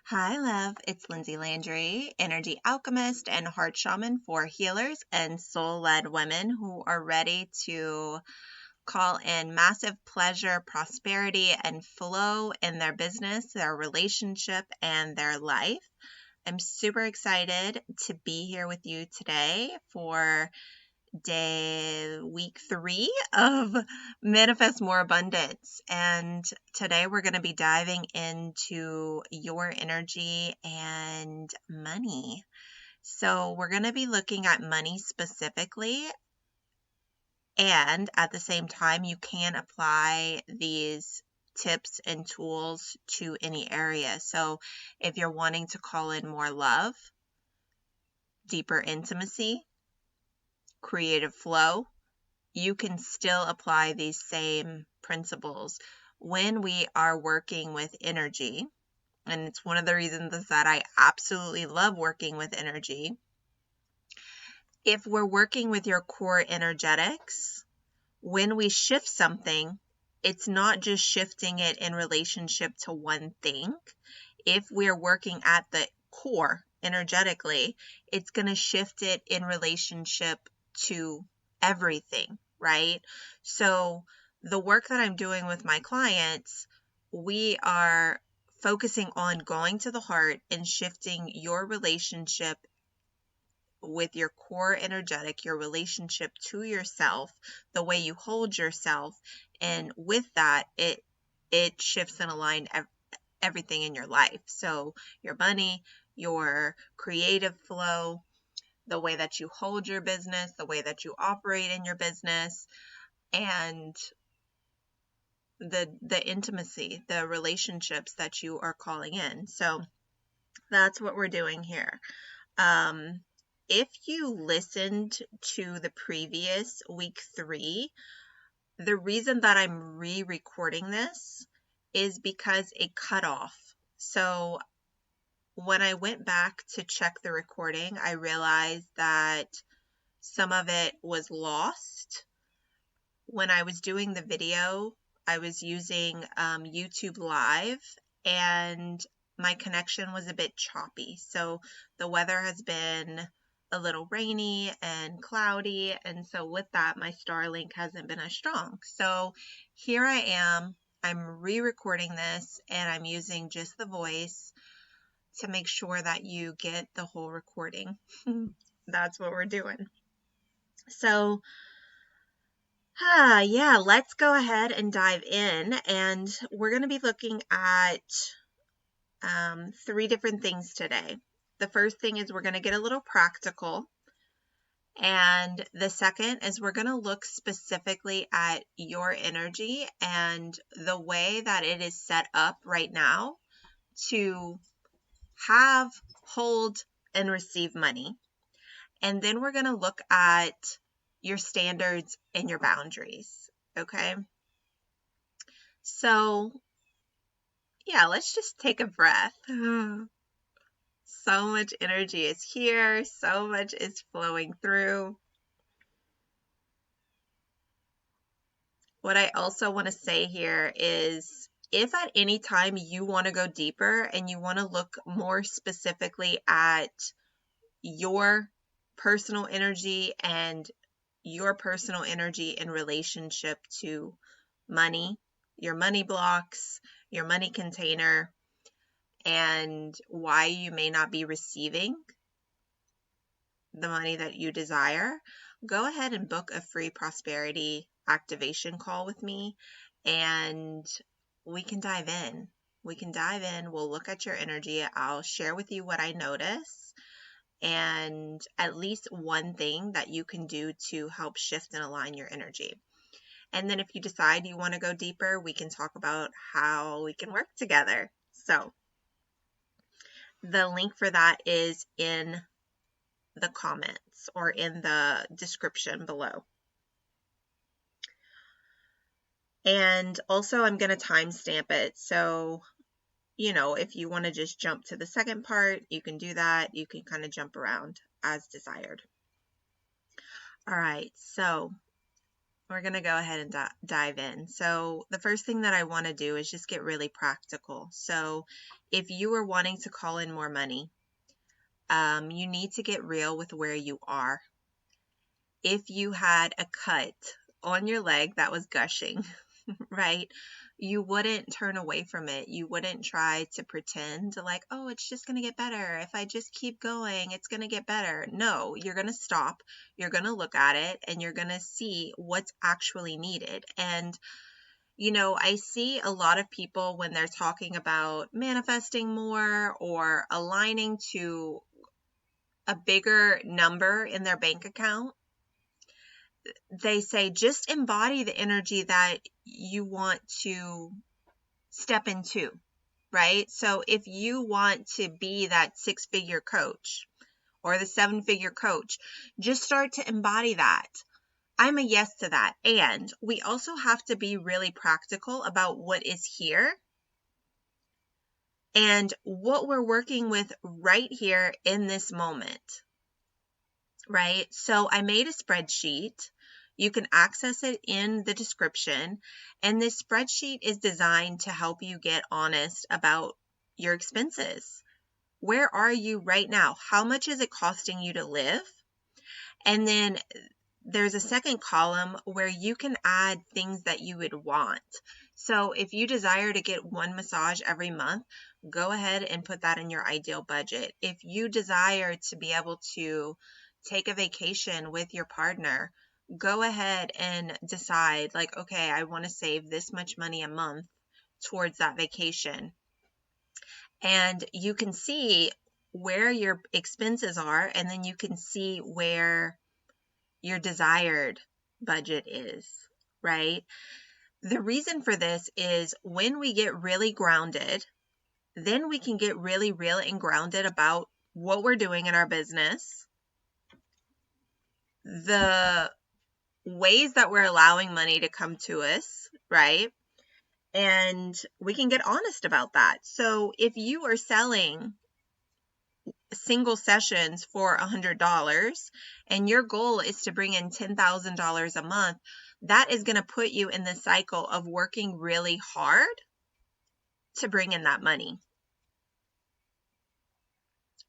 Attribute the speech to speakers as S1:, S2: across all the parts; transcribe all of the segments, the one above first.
S1: Hi, love. It's Lindsay Landry, energy alchemist and heart shaman for healers and soul led women who are ready to call in massive pleasure, prosperity, and flow in their business, their relationship, and their life. I'm super excited to be here with you today for week 3 of Manifest More Abundance. And today we're going to be diving into your energy and money. So we're going to be looking at money specifically. And at the same time, you can apply these tips and tools to any area. So if you're wanting to call in more love, deeper intimacy, creative flow, you can still apply these same principles when we are working with energy. And it's one of the reasons that I absolutely love working with energy. If we're working with your core energetics, when we shift something, it's not just shifting it in relationship to one thing. If we're working at the core energetically, it's going to shift it in relationship to everything, right? So the work that I'm doing with my clients, we are focusing on going to the heart and shifting your relationship with your core energetic, your relationship to yourself, the way you hold yourself. And with that, it shifts and aligns everything in your life. So your money, your creative flow, the way that you hold your business, the way that you operate in your business, and the intimacy, the relationships that you are calling in. So that's what we're doing here. If you listened to the previous week 3, the reason that I'm re-recording this is because it cut off. So when I went back to check the recording, I realized that some of it was lost. When I was doing the video, I was using YouTube Live, and my connection was a bit choppy. So the weather has been a little rainy and cloudy, and so with that, my Starlink hasn't been as strong. So here I am. I'm re-recording this, and I'm using just the voice to make sure that you get the whole recording. That's what we're doing. So yeah, let's go ahead and dive in, and we're going to be looking at 3 different things today. The first thing is we're going to get a little practical, and the second is we're going to look specifically at your energy and the way that it is set up right now to have, hold, and receive money. And then we're going to look at your standards and your boundaries, okay? So, yeah, let's just take a breath. So much energy is here. So much is flowing through. What I also want to say here is if at any time you want to go deeper and you want to look more specifically at your personal energy and your personal energy in relationship to money, your money blocks, your money container, and why you may not be receiving the money that you desire, go ahead and book a free prosperity activation call with me, and we can dive in. We'll look at your energy. I'll share with you what I notice and at least one thing that you can do to help shift and align your energy. And then if you decide you want to go deeper, we can talk about how we can work together. So the link for that is in the comments or in the description below. And also I'm going to timestamp it. So, if you want to just jump to the second part, you can do that. You can kind of jump around as desired. All right. So we're going to go ahead and dive in. So the first thing that I want to do is just get really practical. So if you are wanting to call in more money, you need to get real with where you are. If you had a cut on your leg that was gushing, right? You wouldn't turn away from it. You wouldn't try to pretend like, oh, it's just going to get better. If I just keep going, it's going to get better. No, you're going to stop. You're going to look at it and you're going to see what's actually needed. And, I see a lot of people when they're talking about manifesting more or aligning to a bigger number in their bank account, they say just embody the energy that you want to step into, right? So if you want to be that 6-figure coach or the 7-figure coach, just start to embody that. I'm a yes to that. And we also have to be really practical about what is here and what we're working with right here in this moment, right? So I made a spreadsheet. You can access it in the description. And this spreadsheet is designed to help you get honest about your expenses. Where are you right now? How much is it costing you to live? And then there's a second column where you can add things that you would want. So if you desire to get one massage every month, go ahead and put that in your ideal budget. If you desire to be able to take a vacation with your partner, go ahead and decide like, okay, I want to save this much money a month towards that vacation. And you can see where your expenses are, and then you can see where your desired budget is, right? The reason for this is when we get really grounded, then we can get really real and grounded about what we're doing in our business, the ways that we're allowing money to come to us, right? And we can get honest about that. So if you are selling single sessions for $100 and your goal is to bring in $10,000 a month, that is going to put you in the cycle of working really hard to bring in that money,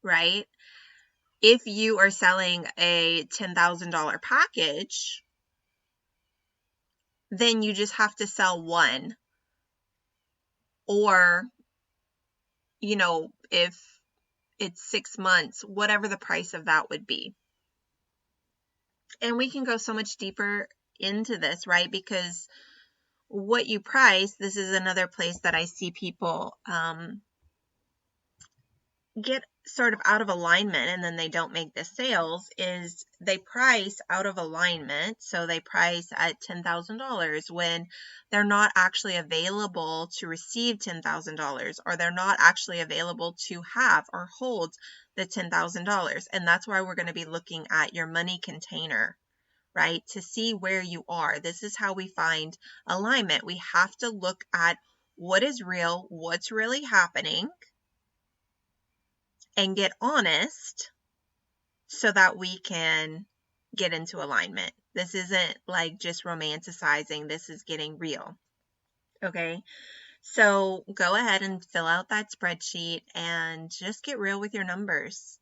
S1: right? If you are selling a $10,000 package, then you just have to sell one. Or, if it's 6 months, whatever the price of that would be. And we can go so much deeper into this, right? Because what you price, this is another place that I see people get sort of out of alignment and then they don't make the sales, is they price out of alignment. So they price at $10,000 when they're not actually available to receive $10,000, or they're not actually available to have or hold the $10,000. And that's why we're going to be looking at your money container, right? To see where you are. This is how we find alignment. We have to look at what is real, what's really happening, and get honest so that we can get into alignment. This isn't like just romanticizing. This is getting real. Okay. So go ahead and fill out that spreadsheet and just get real with your numbers.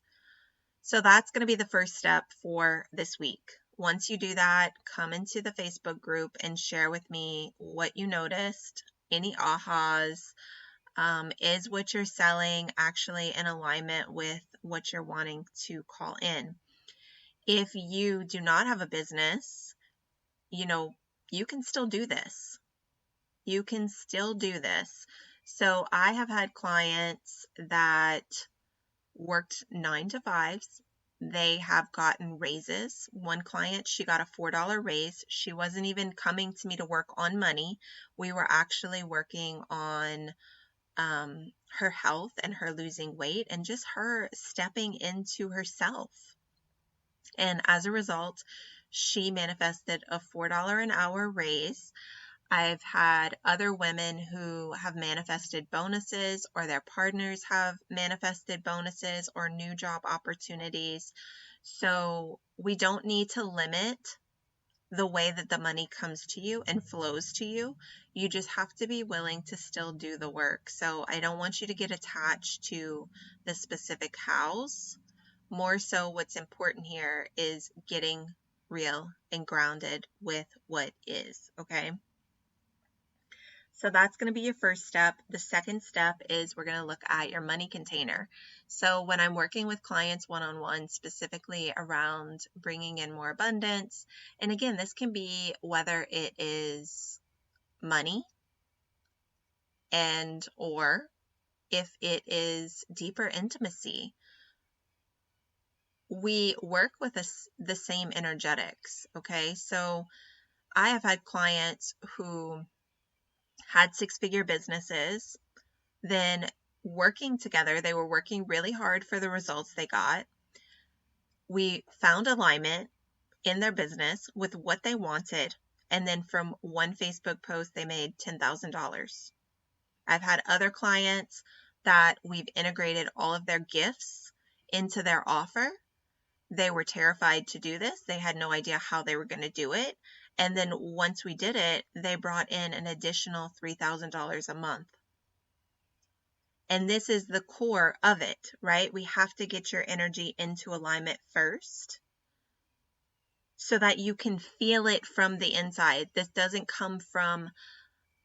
S1: So that's going to be the first step for this week. Once you do that, come into the Facebook group and share with me what you noticed, any ahas. Is what you're selling actually in alignment with what you're wanting to call in? If you do not have a business, you can still do this. You can still do this. So I have had clients that worked 9 to 5s. They have gotten raises. One client, she got a $4 raise. She wasn't even coming to me to work on money. We were actually working on her health and her losing weight and just her stepping into herself. And as a result, she manifested a $4 an hour raise. I've had other women who have manifested bonuses, or their partners have manifested bonuses or new job opportunities. So we don't need to limit the way that the money comes to you and flows to you. You just have to be willing to still do the work. So I don't want you to get attached to the specific hows. More so, what's important here is getting real and grounded with what is, okay? So that's going to be your first step. The second step is we're going to look at your money container. So when I'm working with clients one-on-one, specifically around bringing in more abundance, and again, this can be whether it is money and or if it is deeper intimacy, we work with the same energetics, okay? So I have had clients who had six-figure businesses, then working together, they were working really hard for the results they got. We found alignment in their business with what they wanted, and then from one Facebook post, they made $10,000. I've had other clients that we've integrated all of their gifts into their offer. They were terrified to do this. They had no idea how they were going to do it. And then once we did it, they brought in an additional $3,000 a month. And this is the core of it, right? We have to get your energy into alignment first so that you can feel it from the inside. This doesn't come from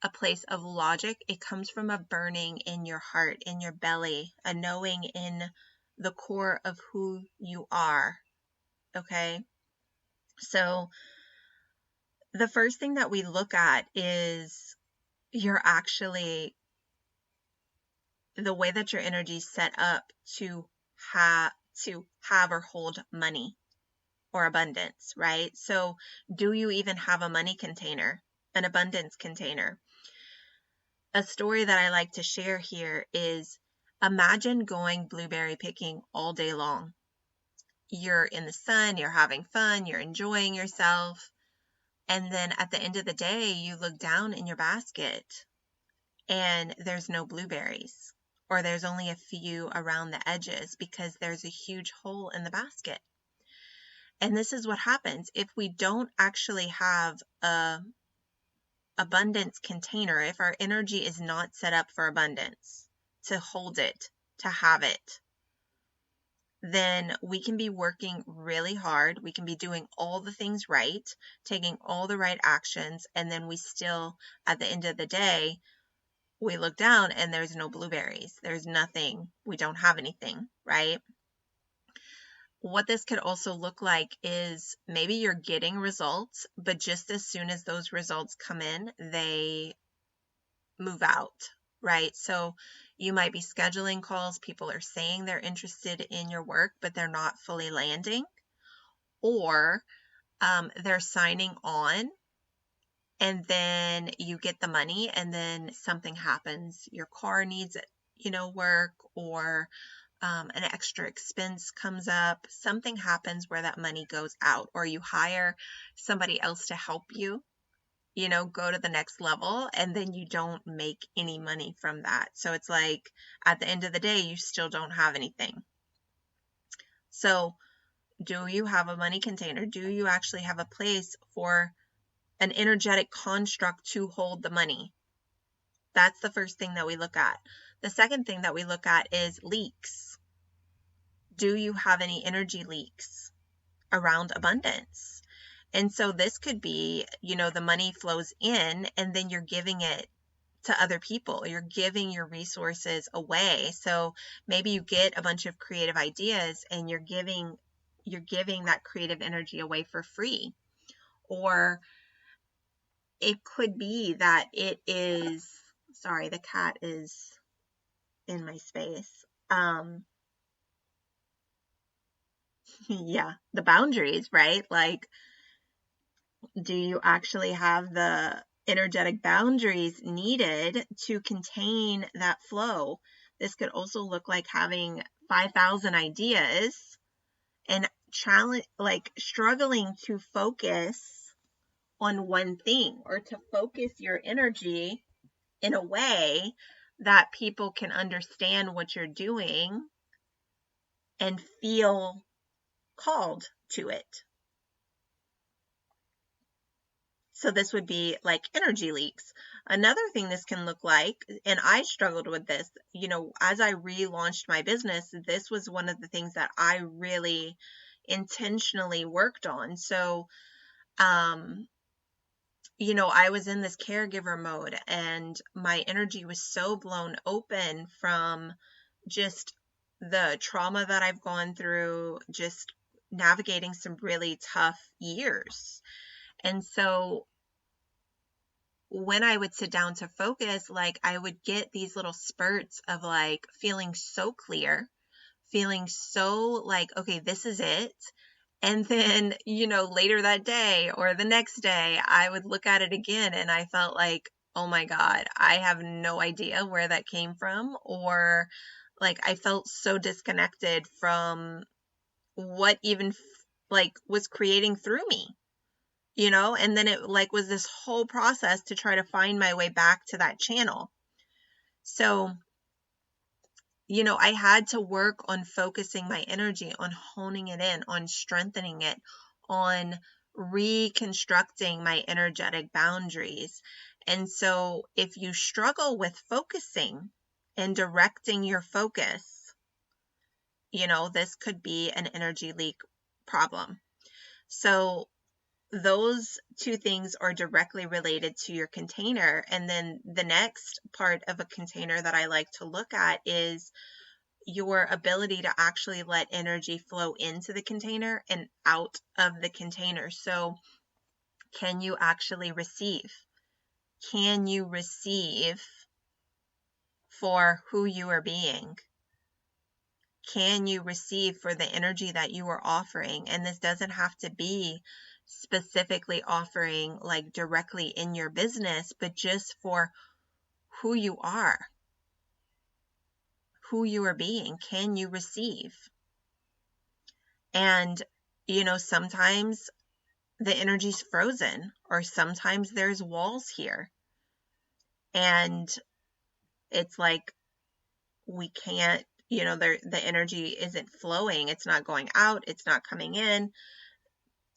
S1: a place of logic. It comes from a burning in your heart, in your belly, a knowing in the core of who you are, okay? So the first thing that we look at is the way that your energy is set up to have or hold money or abundance, right? So do you even have a money container, an abundance container? A story that I like to share here is, imagine going blueberry picking all day long. You're in the sun, you're having fun, you're enjoying yourself. And then at the end of the day, you look down in your basket and there's no blueberries, or there's only a few around the edges because there's a huge hole in the basket. And this is what happens if we don't actually have a abundance container, if our energy is not set up for abundance, to hold it, to have it, then we can be working really hard. We can be doing all the things right, taking all the right actions, and then we still, at the end of the day, we look down and there's no blueberries. There's nothing. We don't have anything, right? What this could also look like is maybe you're getting results, but just as soon as those results come in, they move out, right? So you might be scheduling calls. People are saying they're interested in your work, but they're not fully landing, or they're signing on and then you get the money and then something happens. Your car needs, work, or an extra expense comes up. Something happens where that money goes out, or you hire somebody else to help you, go to the next level, and then you don't make any money from that. So it's like at the end of the day, you still don't have anything. So do you have a money container? Do you actually have a place for an energetic construct to hold the money? That's the first thing that we look at. The second thing that we look at is leaks. Do you have any energy leaks around abundance? And so this could be, the money flows in and then you're giving it to other people. You're giving your resources away. So maybe you get a bunch of creative ideas and you're giving that creative energy away for free. Or it could be that it is, sorry, the cat is in my space. Yeah, the boundaries, right? Like, do you actually have the energetic boundaries needed to contain that flow? This could also look like having 5,000 ideas and struggling to focus on one thing, or to focus your energy in a way that people can understand what you're doing and feel called to it. So this would be like energy leaks. Another thing this can look like, and I struggled with this, as I relaunched my business, this was one of the things that I really intentionally worked on. So, I was in this caregiver mode and my energy was so blown open from just the trauma that I've gone through, just navigating some really tough years. And so when I would sit down to focus, like I would get these little spurts of like feeling so clear, feeling so like, okay, this is it. And then, later that day or the next day, I would look at it again and I felt like, oh my God, I have no idea where that came from. Or like I felt so disconnected from what even like was creating through me. And then it like was this whole process to try to find my way back to that channel. So, I had to work on focusing my energy, on honing it in, on strengthening it, on reconstructing my energetic boundaries. And so if you struggle with focusing and directing your focus, this could be an energy leak problem. So those two things are directly related to your container. And then the next part of a container that I like to look at is your ability to actually let energy flow into the container and out of the container. So can you actually receive? Can you receive for who you are being? Can you receive for the energy that you are offering? And this doesn't have to be specifically offering like directly in your business, but just for who you are, who you are being. Can you receive? And, sometimes the energy's frozen, or sometimes there's walls here. And it's like we can't, the energy isn't flowing. It's not going out. It's not coming in.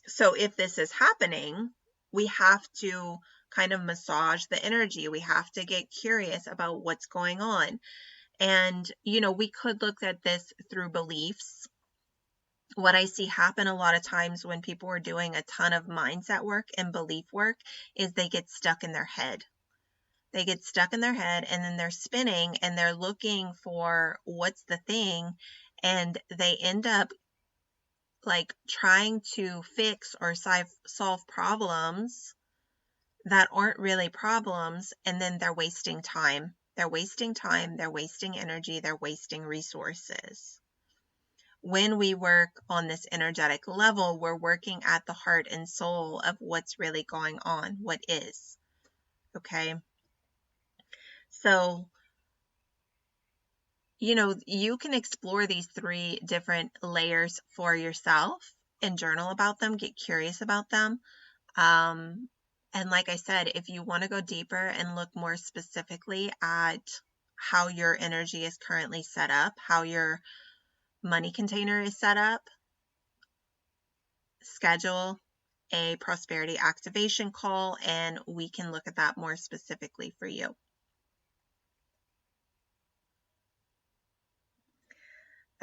S1: So if this is happening, we have to kind of massage the energy. We have to get curious about what's going on. And, we could look at this through beliefs. What I see happen a lot of times when people are doing a ton of mindset work and belief work is they get stuck in their head. They get stuck in their head and then they're spinning and they're looking for what's the thing, and they end up like trying to fix or solve problems that aren't really problems, and then they're wasting time. They're wasting time, they're wasting energy, they're wasting resources. When we work on this energetic level, we're working at the heart and soul of what's really going on, what is. Okay? So, you can explore these 3 different layers for yourself and journal about them, get curious about them. And like I said, if you want to go deeper and look more specifically at how your energy is currently set up, how your money container is set up, schedule a prosperity activation call and we can look at that more specifically for you.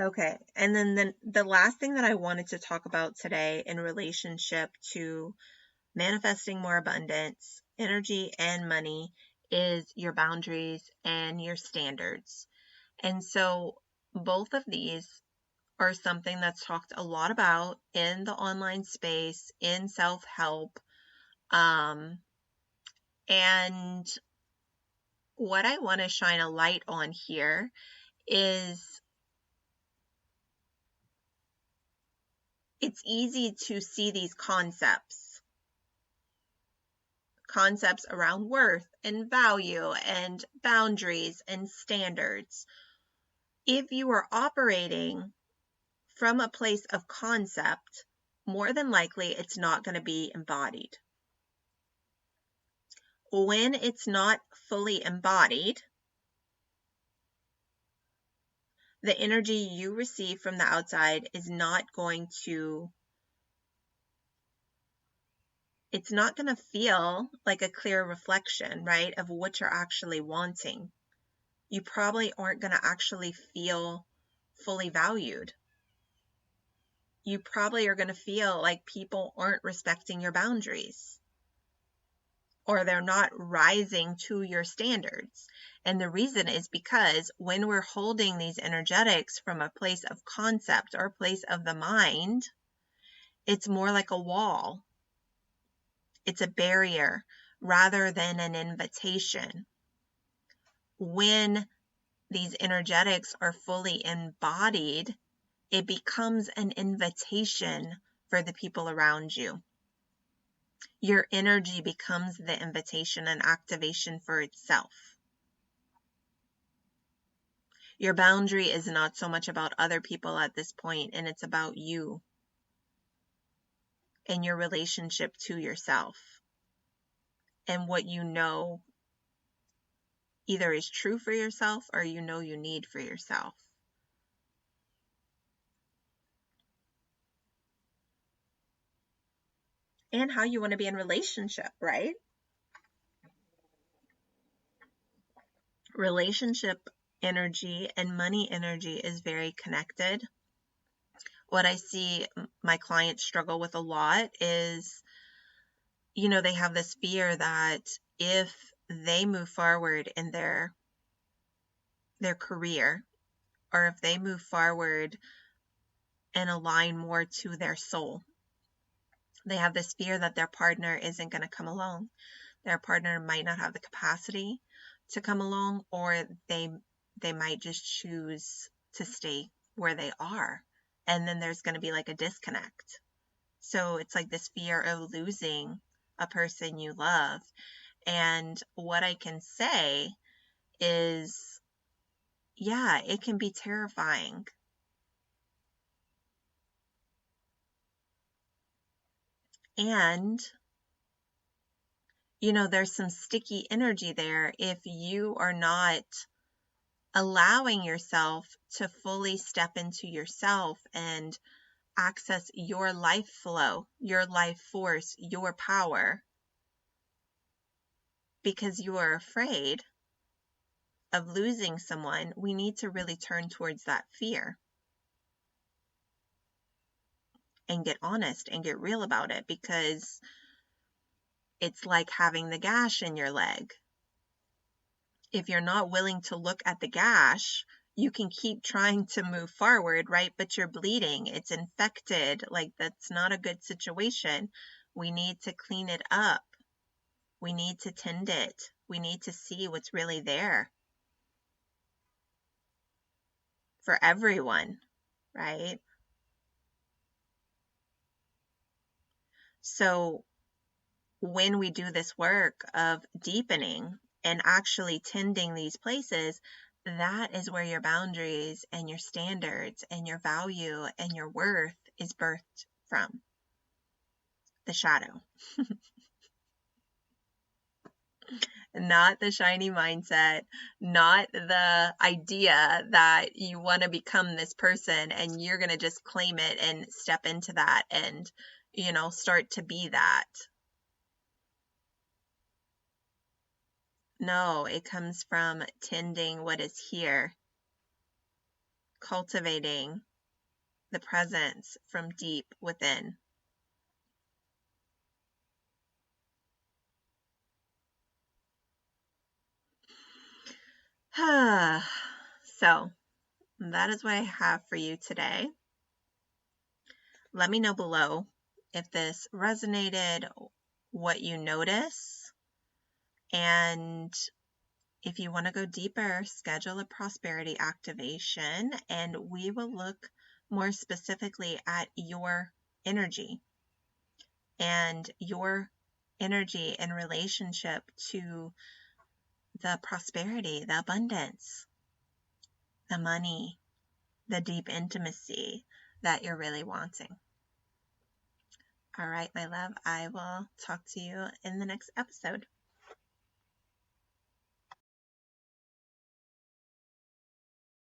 S1: Okay, and then the last thing that I wanted to talk about today in relationship to manifesting more abundance, energy, and money is your boundaries and your standards. And so both of these are something that's talked a lot about in the online space, in self-help. And what I want to shine a light on here is it's easy to see these concepts around worth and value and boundaries and standards. If you are operating from a place of concept, more than likely it's not going to be embodied. When it's not fully embodied, the energy you receive from the outside is not going to it's not going to feel like a clear reflection, right, of what you're actually wanting. You probably aren't going to actually feel fully valued. You probably are going to feel like people aren't respecting your boundaries, or they're not rising to your standards. And the reason is because when we're holding these energetics from a place of concept or a place of the mind, it's more like a wall. It's a barrier rather than an invitation. When these energetics are fully embodied, it becomes an invitation for the people around you. Your energy becomes the invitation and activation for itself. Your boundary is not so much about other people at this point, and it's about you and your relationship to yourself and what you know either is true for yourself or you know you need for yourself. And how you want to be in relationship, right? Relationship energy and money energy is very connected. What I see my clients struggle with a lot is, they have this fear that if they move forward in their career, or if they move forward and align more to their soul, they have this fear that their partner isn't going to come along. Their partner might not have the capacity to come along, or they might just choose to stay where they are. And then there's going to be like a disconnect. So it's like this fear of losing a person you love. And what I can say is, yeah, it can be terrifying. And, there's some sticky energy there if you are not allowing yourself to fully step into yourself and access your life flow, your life force, your power, because you are afraid of losing someone. We need to really turn towards that fear and get honest and get real about it, because it's like having the gash in your leg. If you're not willing to look at the gash, you can keep trying to move forward, right? But you're bleeding. It's infected. Like, that's not a good situation. We need to clean it up. We need to tend it. We need to see what's really there for everyone, right? So when we do this work of deepening and actually tending these places, that is where your boundaries and your standards and your value and your worth is birthed from. The shadow. Not the shiny mindset, not the idea that you want to become this person and you're going to just claim it and step into that and, start to be that. No, it comes from tending what is here, cultivating the presence from deep within. So that is what I have for you today. Let me know below if this resonated, what you notice, and if you want to go deeper, schedule a prosperity activation and we will look more specifically at your energy and your energy in relationship to the prosperity, the abundance, the money, the deep intimacy that you're really wanting. All right, my love, I will talk to you in the next episode.